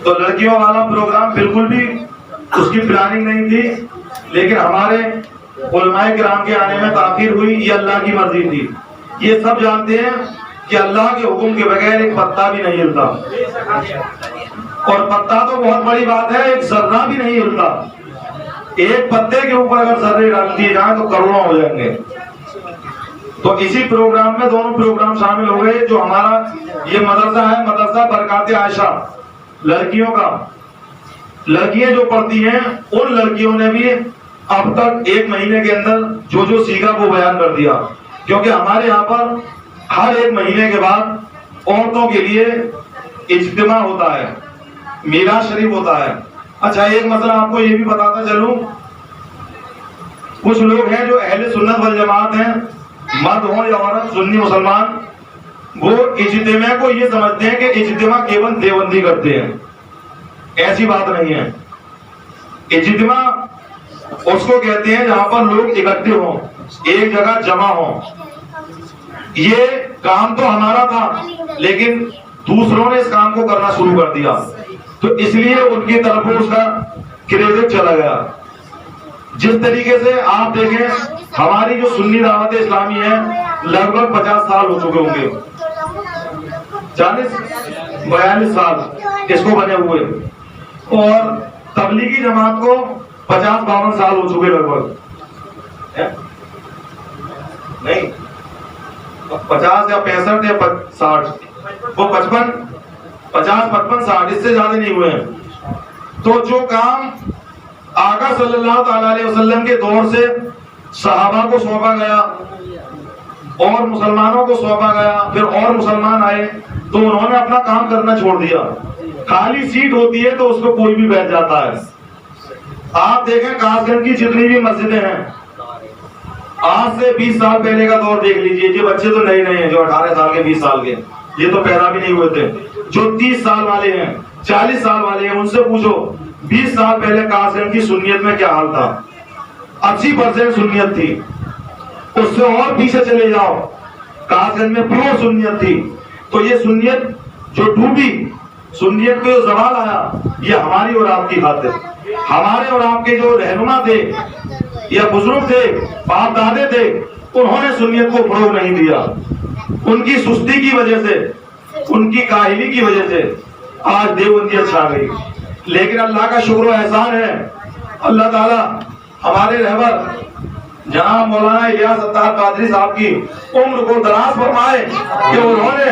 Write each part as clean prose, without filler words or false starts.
تو لڑکیوں والا پروگرام بالکل بھی اس کی پلاننگ نہیں تھی، لیکن ہمارے علماء کرام کے آنے میں تاخیر ہوئی، یہ اللہ کی مرضی تھی۔ یہ سب جانتے ہیں کہ اللہ کے حکم کے بغیر ایک پتا بھی نہیں ہلتا، اور پتا تو بہت بڑی بات ہے، ایک ذرہ بھی نہیں ہلتا۔ ایک پتے کے اوپر اگر ذرے ڈال دیے جائیں تو کروڑوں ہو جائیں گے۔ تو اسی پروگرام میں دونوں پروگرام شامل ہو گئے۔ جو ہمارا یہ مدرسہ ہے، مدرسہ برکات عائشہ لڑکیوں کا، لڑکیاں جو پڑھتی ہیں ان لڑکیوں نے بھی اب تک 1 مہینے کے اندر جو سیکھا وہ بیان کر دیا، کیونکہ ہمارے یہاں پر ہر 1 مہینے کے بعد عورتوں کے لیے اجتماع ہوتا ہے، میراث شریف ہوتا ہے۔ اچھا، ایک مسئلہ آپ کو یہ بھی بتاتا چلوں، کچھ لوگ ہیں جو اہل سنت والجماعت ہیں، مرد ہوں یا عورت، سنی مسلمان، وہ اجتماع کو یہ سمجھتے ہیں کہ اجتماع کیول دیوبندی کرتے ہیں۔ ایسی بات نہیں ہے۔ اجتماع اس کو کہتے ہیں جہاں پر لوگ اکٹھے ہوں، ایک جگہ جمع ہوں۔ یہ کام تو ہمارا تھا، لیکن دوسروں نے اس کام کو کرنا شروع کر دیا، تو اس لیے ان کی طرف اس کا کریڈٹ چلا گیا۔ جس طریقے سے آپ دیکھیں، ہماری جو سنی دعوت اسلامی ہے لگ بھگ 50 سال ہو چکے ہوں گے، 40-42 سال اس کو بنے ہوئے، اور تبلیغی جماعت کو 50-52 سال ہو چکے لگ بھگ، نہیں 50 یا 65 یا 60، وہ 50-55-60 اس سے زیادہ نہیں ہوئے ہیں۔ تو جو کام آقا صلی اللہ تعالی علیہ وسلم کے دور سے صحابہ کو سونپا گیا اور مسلمانوں کو سونپا گیا، پھر اور مسلمان آئے تو انہوں نے اپنا کام کرنا چھوڑ دیا۔ خالی سیٹ ہوتی ہے تو اس پہ کوئی بھی بیٹھ جاتا ہے۔ آپ دیکھیں کاس گنج کی جتنی بھی مسجدیں ہیں، آج سے 20 سال پہلے کا دور دیکھ لیجئے، یہ بچے تو نئے ہیں جو 18 سال کے 20 سال کے، یہ تو پیدا بھی نہیں ہوئے تھے، جو 30 سال والے ہیں 40 سال والے ہیں، ان سے پوچھو 20 سال پہلے کاس گنج کی سنیت میں کیا حال تھا؟ 80% سنیت تھی۔ اس سے اور پیچھے چلے جاؤ، کاس گنج میں پیور سنیت تھی۔ تو یہ سنیت جو ڈوبی، سنیت کو جو زوال آیا، یہ ہماری اور آپ کی خاطر، ہمارے اور آپ کے جو رہنما تھے یا بزرگ تھے، باپ دادے تھے، انہوں نے سنیت کو فروغ نہیں دیا۔ ان کی سستی کی وجہ سے، ان کی کاہلی کی وجہ سے آج دیوبندیت چھا گئی۔ لیکن اللہ کا شکر و احسان ہے، اللہ تعالیٰ ہمارے رہبر جناب مولانا الیاس اتار قادری صاحب کی عمر کو دراز فرمائے کہ انہوں نے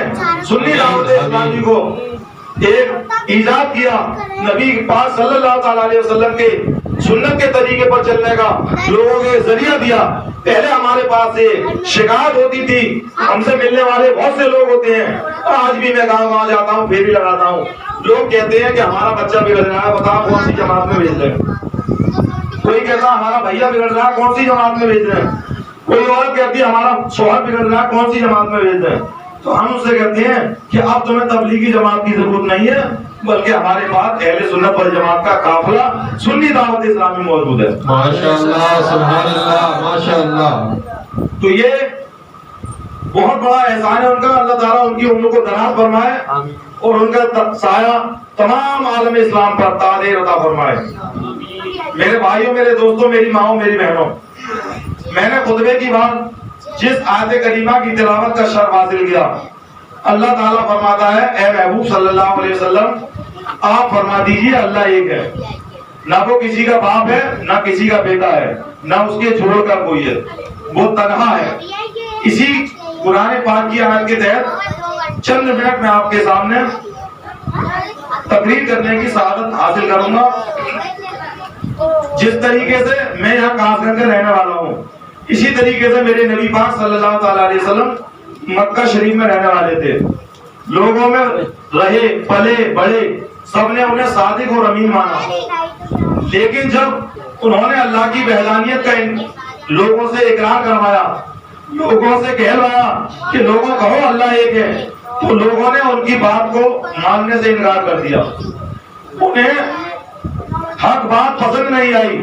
سنی دعوت اسلامی کو ایک ایجاد کیا، نبی پاک صلی اللہ تعالی علیہ وسلم کے سنت کے طریقے پر چلنے کا لوگوں کے ذریعہ دیا۔ پہلے ہمارے پاس یہ شکایت ہوتی تھی، ہم سے ملنے والے بہت سے لوگ ہوتے ہیں، آج بھی میں گاؤں جاتا ہوں پھر بھی لگاتا ہوں، لوگ کہتے ہیں کہ ہمارا بچہ بگڑ رہا ہے، بتاؤ کون سی جماعت میں بھیج رہے ہیں؟ کوئی کہتا ہمارا بھیا بگڑ رہا ہے، کون سی جماعت میں بھیج رہے ہیں؟ کوئی عورت کہتی ہے ہمارا شوہر بگڑ رہا ہے، کون سی جماعت میں بھیج رہے ہیں؟ تو ہم اس سے کہتے ہیں کہ اب تمہیں تبلیغی جماعت کی ضرورت نہیں ہے، بلکہ ہمارے پاس اہل سنت والجماعت کا قافلہ سنی دعوت اسلامی موجود ہے۔ ماشاءاللہ، سبحان اللہ، ماشاءاللہ۔ تو یہ بہت بڑا احسان ہے ان کا، اللہ تعالیٰ ان کی عمر کو دراز فرمائے اور ان کا سایہ تمام عالم اسلام پر تاج عطا فرمائے۔ میرے بھائیوں، میرے دوستوں، میری ماؤں، میری بہنوں، میں نے خطبے کی بات جس آیت کریمہ کی تلاوت کا شرف حاصل کیا، اللہ تعالیٰ فرماتا ہے اے محبوب صلی اللہ علیہ وسلم آپ فرما دیجئے اللہ ایک ہے، نہ وہ کسی کا باپ ہے، نہ کسی کا بیٹا ہے، نہ اس کے چھوڑ کر کوئی ہے، وہ تنہا ہے۔ اسی قرآن پاک کی آیت کے تحت چند منٹ میں آپ کے سامنے تقریر کرنے کی سعادت حاصل کروں گا۔ جس طریقے سے میں یہاں کاس گنج کا رہنے والا ہوں، اسی طریقے سے میرے نبی پاک صلی اللہ تعالی علیہ وسلم مکہ شریف میں رہنے والے تھے، لوگوں میں رہے پلے بڑے، سب نے انہیں صادق اور امین مانا، لیکن جب انہوں نے اللہ کی وحدانیت کا لوگوں سے اقرار کروایا، لوگوں سے کہلوایا کہ لوگوں کہو اللہ ایک ہے، تو لوگوں نے ان کی بات کو ماننے سے انکار کر دیا۔ انہیں حق بات پسند نہیں آئی،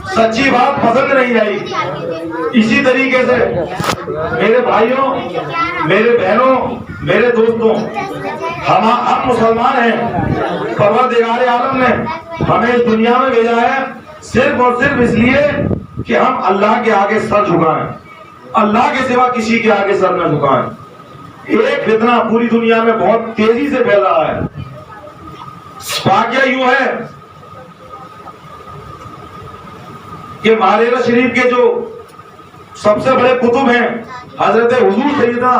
سچی بات پسند نہیں آئی۔ اسی طریقے سے میرے بھائیوں، میرے بہنوں، میرے دوستوں، ہم مسلمان ہیں، پروردگار عالم نے ہمیں اس دنیا میں بھیجا ہے صرف اور صرف اس لیے کہ ہم اللہ کے آگے سر جھکائیں، اللہ کے سوا کسی کے آگے سر نہ جھکائیں۔ ایک فتنہ پوری دنیا میں بہت تیزی سے پھیل رہا ہے۔ واقعہ یوں ہے کہ مہاراجہ شریف کے جو سب سے بڑے کتب ہیں حضرت حضور سیدنا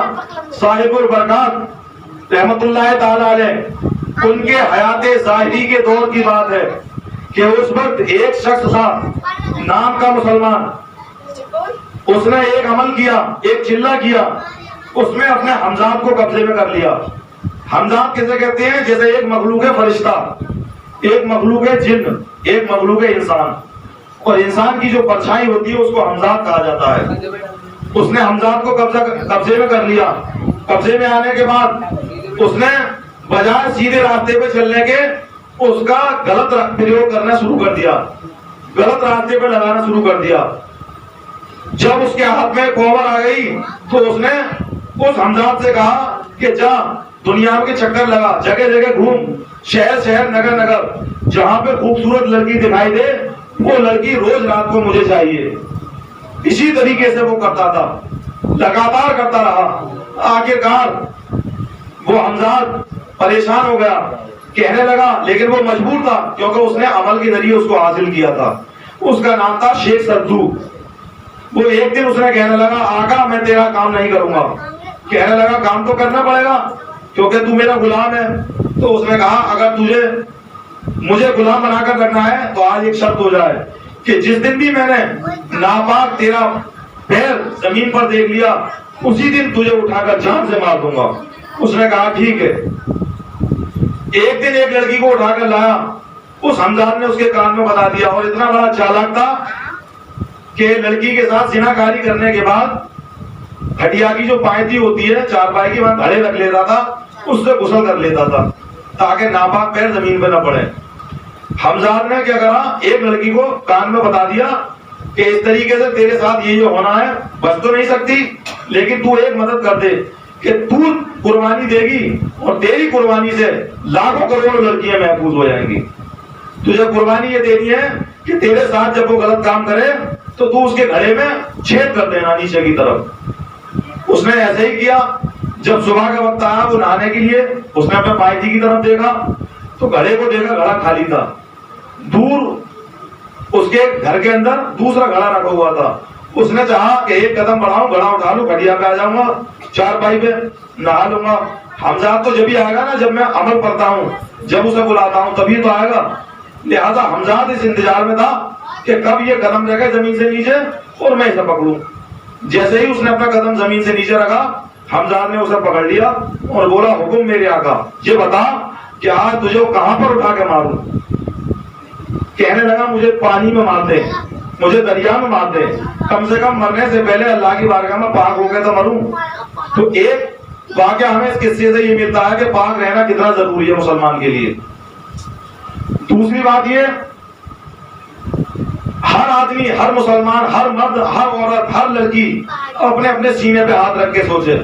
صاحب البرکات رحمت اللہ تعالی علیہ، ان کے حیات ظاہری کے دور کی بات ہے کہ اس وقت ایک شخص تھا نام کا مسلمان، اس نے ایک عمل کیا، ایک چلہ کیا، اس میں اپنے حمزات کو قبضے میں کر لیا۔ حمزات کسے کہتے ہیں؟ جیسے ایک مخلوق ہے فرشتہ، ایک مخلوق ہے جن، ایک مخلوق ہے انسان، اور انسان کی جو پرچھائی ہوتی ہے اس کو حمزات کہا جاتا ہے۔ اس نے حمزات کو قبضے میں کر لیا۔ قبضے میں آنے کے بعد اس نے بجائے سیدھے راستے پہ چلنے کے اس کا غلط پریوگ کرنا شروع کر دیا، غلط راستے پہ لگانا شروع کر دیا۔ جب اس کے ہاتھ میں کوبر آ گئی تو اس نے اس حمزات سے کہا کہ جا دنیا کے چکر لگا، جگہ جگہ گھوم، شہر شہر نگر نگر، جہاں پہ خوبصورت لڑکی دکھائی دے وہ لڑکی روز رات کو مجھے چاہیے۔ اسی طریقے سے وہ کرتا تھا، لگاتار کرتا رہا۔ آخرکار وہ حمزات پریشان ہو گیا، کہنے لگا، لیکن وہ مجبور تھا کیونکہ اس نے عمل کے ذریعے اس کو حاصل کیا تھا۔ اس کا نام تھا شیخ سدو۔ وہ ایک دن اس نے کہنے لگا، آقا میں تیرا کام نہیں کروں گا۔ کہنے لگا کام تو کرنا پڑے گا کیونکہ تو میرا غلام ہے۔ تو اس نے کہا اگر تجھے مجھے غلام بنا کر رکھنا ہے تو آج ایک شرط ہو جائے کہ جس دن بھی میں نے ناپاک تیرا پیر زمین پر دیکھ لیا اسی دن تجھے اٹھا کر جان سے مار دوں گا۔ اس نے کہا ٹھیک ہے۔ ایک دن ایک لڑکی کو اٹھا کر لایا، اس حمزات نے اس کے کان میں بتا دیا، اور اتنا بڑا چالاک تھا کہ لڑکی کے ساتھ زنا کاری کرنے کے بعد ہڈیا کی جو پائتی ہوتی ہے چارپائی کی، وہاں گھڑے رکھ لیتا تھا، اس سے غسل کر لیتا تھا تاکہ ناپاک پیر زمین پہ نہ پڑے۔ حمزات نے کیا کرا، ایک لڑکی کو کان میں بتا دیا کہ اس طریقے سے تیرے ساتھ یہ جو ہونا ہے، بچ تو نہیں سکتی لیکن تو ایک مدد کر دے کہ تو قربانی دے گی اور تیری قربانی سے لاکھوں کروڑوں لڑکیاں محفوظ ہو جائیں گی۔ تجھے قربانی یہ دینی ہے کہ تیرے ساتھ جب وہ غلط کام کرے تو تو اس کے گھڑے میں چھید کر دینا نیچے کی طرف۔ اس نے ایسے ہی کیا۔ جب صبح کا وقت آیا وہ نہانے کے لیے، اس نے اپنے پائتی کی طرف دیکھا تو گھڑے کو دیکھا، گھڑا خالی تھا۔ دور اس کے گھر کے اندر دوسرا گھڑا رکھا ہوا تھا۔ اس نے چاہا کہ ایک قدم بڑھاؤں، گھڑا اٹھا لوں، کھڑیا پہ آ جاؤں گا، چارپائی پہ نہا لوں گا۔ حمزات تو جب ہی آئے گا نا جب میں عمل کرتا ہوں، جب اسے بلاتا ہوں تبھی تو آئے گا۔ لہذا حمزات اس انتظار میں تھا کہ کب یہ قدم رکھے زمین سے نیچے اور میں اسے پکڑوں۔ جیسے ہی اس نے اپنا قدم زمین سے نیچے رکھا، حمزات نے اسے پکڑ لیا اور بولا حکم میرے آقا، یہ بتا کہ آج تجھے کہاں پر اٹھا کے ماروں؟ کہنے لگا مجھے پانی میں مار دے، مجھے دریا میں مار دے، کم سے کم مرنے سے پہلے اللہ کی بارگاہ میں پاک ہو کے تو مروں۔ تو ایک واقعہ ہمیں اس قصے سے یہ ملتا ہے کہ پاک رہنا کتنا ضروری ہے مسلمان کے لیے۔ دوسری بات یہ، ہر آدمی، ہر مسلمان، ہر مرد، ہر عورت، ہر لڑکی اپنے اپنے سینے پہ ہاتھ رکھ کے سوچے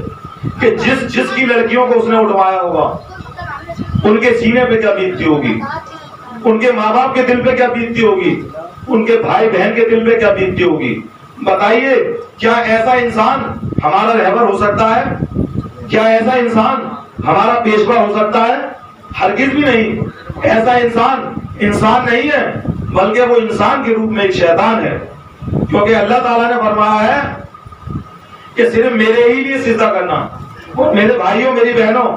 کہ جس کی لڑکیوں کو اس نے اٹھوایا ہوگا ان کے سینے پہ کیا بیتتی ہوگی، ان کے ماں باپ کے دل پہ کیا بیتتی ہوگی، ان کے بھائی بہن کے دل پہ کیا بیتتی ہوگی۔ بتائیے کیا ایسا انسان ہمارا رہبر ہو سکتا ہے؟ کیا ایسا انسان ہمارا پیشوا ہو سکتا ہے؟ ہرگز بھی نہیں۔ ایسا انسان نہیں ہے بلکہ وہ انسان کے روپ میں ایک شیطان ہے، کیونکہ اللہ تعالیٰ نے فرمایا ہے کہ صرف میرے ہی لیے سجدہ کرنا۔ اور میرے بھائیوں، میری بہنوں،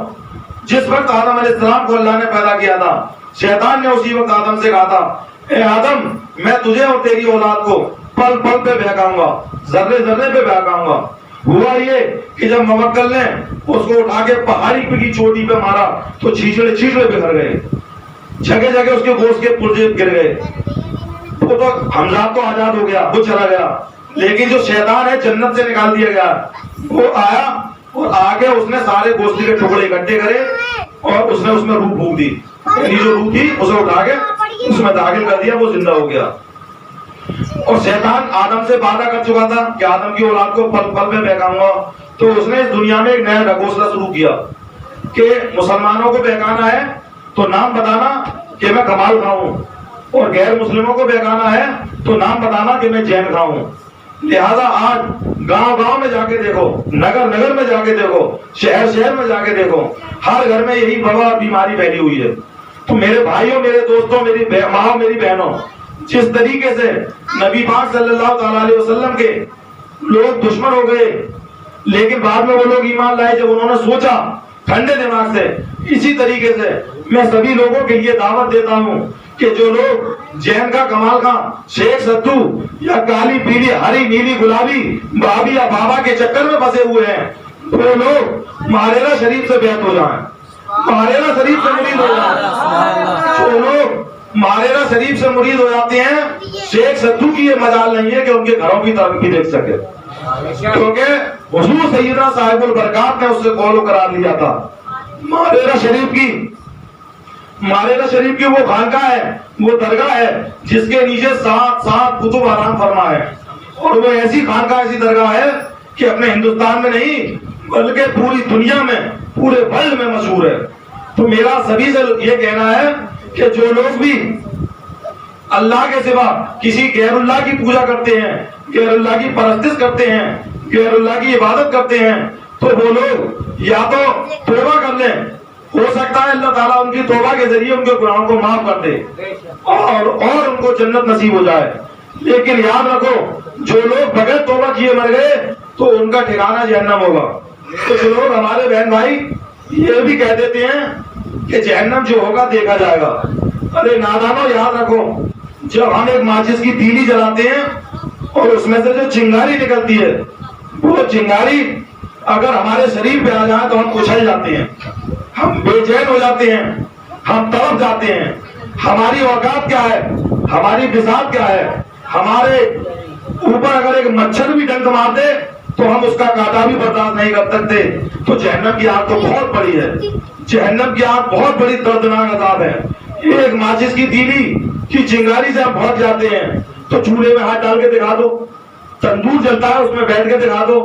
جس وقت آدم علیہ السلام کو اللہ نے پیدا کیا تھا، شیطان نے اسی وقت آدم سے کہا تھا، اے آدم میں تجھے اور تیری اولاد کو پل پل پہ بہکاؤں گا، ذرے ذرے پہ بہکاؤں گا۔ ہوا یہ کہ جب موکل نے اس کو اٹھا کے پہاڑی پہ کی چوٹی پہ مارا تو چھیچڑے چھیچڑے بکھر گئے، جگہ جگہ اس کے گوشت کے پرزے گر گئے۔ وہ تو حمزات تو آزاد ہو گیا، وہ چلا گیا، لیکن جو شیطان ہے جنت سے نکال دیا گیا، وہ آیا اور آگے اس نے سارے گوشت کے ٹکڑے اکٹھے کرے اور اس نے اس میں روح پھونک دی، یعنی جو روح تھی اسے اٹھا کے اس میں داخل کر دیا، وہ زندہ ہو گیا۔ اور شیطان آدم سے وعدہ کر چکا تھا کہ آدم کی اولاد کو پل پل میں بہکاؤں گا، تو اس نے اس دنیا میں ایک نیا ڈھکوسلا شروع کیا کہ مسلمانوں کو بہکانا ہے تو نام بتانا کہ میں کمال خاں ہوں، اور غیر مسلموں کو بہکانا ہے تو نام بتانا کہ میں جین خاں ہوں۔ لہذا آج گاؤں گاؤں میں جا کے دیکھو، نگر نگر میں جا کے دیکھو، شہر شہر میں جا کے دیکھو، ہر گھر میں یہی وبا اور بیماری پھیلی ہوئی ہے۔ تو میرے بھائیوں، میرے دوستوں، میری ماں، میری بہنوں، جس طریقے سے نبی پاک صلی اللہ تعالیٰ علیہ وسلم کے لوگ دشمن ہو گئے، لیکن بعد میں وہ لوگ ایمان لائے جب انہوں نے سوچا ٹھنڈے دماغ سے، اسی طریقے سے میں سبھی لوگوں کے لیے دعوت دیتا ہوں کہ جو لوگ جین کا کمال خاں، شیخ ستو یا کالی پیلی ہری نیلی گلابی بھابھی یا بابا کے چکر میں پھنسے ہوئے ہیں، وہ لوگ ماریرا شریف سے بیعت ہو جائیں، ماریرا شریف سے مرید ہو جائیں۔ جو لوگ ماریرا شریف سے مرید ہو جاتے ہیں، شیخ ستو کی یہ مجال نہیں ہے کہ ان کے گھروں کی ترقی دیکھ سکے، کیونکہ حضور سیدنا صاحب البرکات نے اس سے قول و قرار لیا تھا۔ ماریرا شریف کی وہ خانقاہ ہے، وہ درگاہ ہے جس کے نیچے 7 کتب آرام فرما ہے، اور وہ ایسی خانقاہ، ایسی درگاہ ہے کہ اپنے ہندوستان میں نہیں بلکہ پوری دنیا میں، پورے ورلڈ میں مشہور ہے۔ تو میرا سبھی سے یہ کہنا ہے کہ جو لوگ بھی اللہ کے سوا کسی غیر اللہ کی پوجا کرتے ہیں، غیر اللہ کی پرستش کرتے ہیں، غیر اللہ کی عبادت کرتے ہیں، تو وہ لوگ یا تو توبہ کر لیں، ہو سکتا ہے اللہ تعالیٰ ان کی توبہ کے ذریعے ان کے گناہوں کو معاف کر دے اور ان کو جنت نصیب ہو جائے۔ لیکن یاد رکھو، جو لوگ بغیر توبہ کیے مر گئے تو ان کا ٹھکانہ جہنم ہوگا۔ تو جو لوگ ہمارے بہن بھائی یہ بھی کہہ دیتے ہیں کہ جہنم جو ہوگا دیکھا جائے گا، ارے نادانو یاد رکھو، جب ہم ایک ماچس کی تیلی جلاتے ہیں اور اس میں سے جو چنگاری نکلتی ہے، وہ چنگاری اگر ہمارے شریر پہ آ جائے تو ہم اچھل جاتے ہیں، ہم بے چین ہو جاتے ہیں، ہم تڑپ جاتے ہیں۔ ہماری اوقات کیا ہے، ہماری بساط کیا ہے، ہمارے اوپر اگر ایک مچھر بھی ڈنک مار دے تو ہم اس کا کانٹا بھی برداشت نہیں کر سکتے۔ تو جہنم کی آگ تو بہت بڑی ہے، جہنم کی آگ بہت بڑی دردناک عذاب ہے۔ ایک ماچس کی تیلی کی چنگاری سے ہم بھڑک جاتے ہیں تو چولہے میں ہاتھ ڈال کے دکھا دو، تندور جلتا ہے اس میں بیٹھ کے دکھا دو،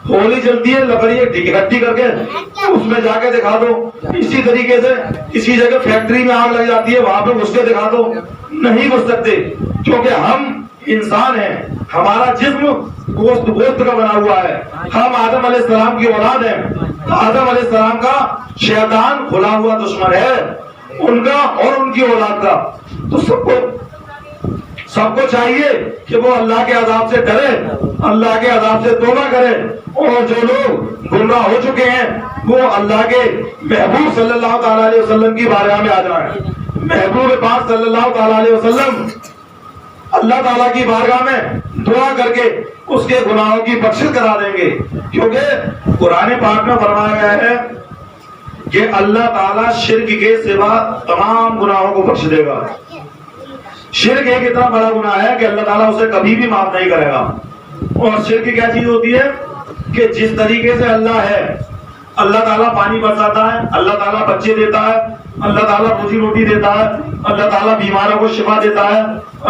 ہولی جلتی ہے لکڑی اکٹھی کر کے اس میں جا کے دکھا دو، اسی طریقے سے کسی جگہ فیکٹری میں آگ لگ جاتی ہے وہاں پہ گھس کے دکھا دو، نہیں گھس سکتے، کیونکہ ہم انسان ہیں، ہمارا جسم گوشت کا بنا ہوا ہے، ہم آدم علیہ السلام کی اولاد ہیں۔ آدم علیہ السلام کا شیطان کھلا ہوا دشمن ہے، ان کا اور ان کی اولاد کا۔ تو سب کو چاہیے کہ وہ اللہ کے عذاب سے ڈرے، اللہ کے عذاب سے توبہ کرے، اور جو لوگ گمراہ ہو چکے ہیں وہ اللہ کے محبوب صلی اللہ تعالیٰ علیہ وسلم کی بارگاہ میں آ جائیں۔ محبوب پاک صلی اللہ تعالیٰ علیہ وسلم اللہ تعالیٰ کی بارگاہ میں دعا کر کے اس کے گناہوں کی بخشش کرا دیں گے، کیونکہ قرآن پاک میں فرمایا گیا ہے کہ اللہ تعالیٰ شرک کے سوا تمام گناہوں کو بخش دے گا۔ شرک ایک اتنا بڑا گناہ ہے کہ اللہ تعالیٰ اسے کبھی بھی معاف نہیں کرے گا۔ اور شرک کیا چیز ہوتی ہے کہ جس طریقے سے اللہ ہے، اللہ تعالیٰ پانی برساتا ہے، اللہ تعالیٰ بچے دیتا ہے، اللہ تعالیٰ روزی روٹی دیتا ہے، اللہ تعالیٰ بیماروں کو شفا دیتا ہے،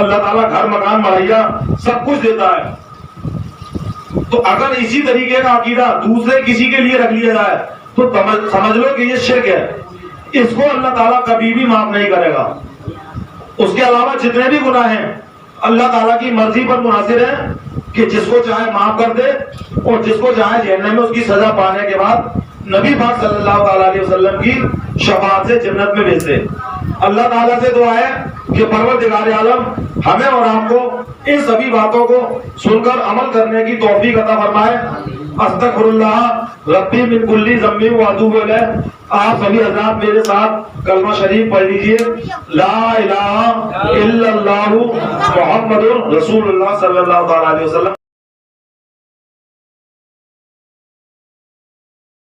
اللہ تعالیٰ گھر مکان مہیا سب کچھ دیتا ہے۔ تو اگر اسی طریقے کا عقیدہ دوسرے کسی کے لیے رکھ لیا جائے تو سمجھ لو کہ یہ شرک ہے، اس کو اللہ تعالیٰ کبھی بھی معاف نہیں کرے گا۔ اس کے علاوہ جتنے بھی گناہ ہیں اللہ تعالیٰ کی مرضی پر منحصر ہیں کہ جس کو چاہے معاف کر دے اور جس کو چاہے جہنم میں اس کی سزا پانے کے بعد نبی پاک صلی اللہ تعالیٰ علیہ وسلم کی شفاعت سے جنت میں بھیج دے۔ اللہ تعالیٰ سے دعا ہے کہ پروردگار عالم ہمیں اور آپ کو ان سبھی باتوں کو سن کر عمل کرنے کی توفیق عطا فرمائے۔ استغفر اللہ ربی من کل ذنب واتوب الیہ۔ آپ سبھی حضرات میرے ساتھ کلمہ شریف پڑھ لیجئے، لا الہ الا اللہ محمد رسول اللہ صلی اللہ تعالیٰ علیہ وسلم۔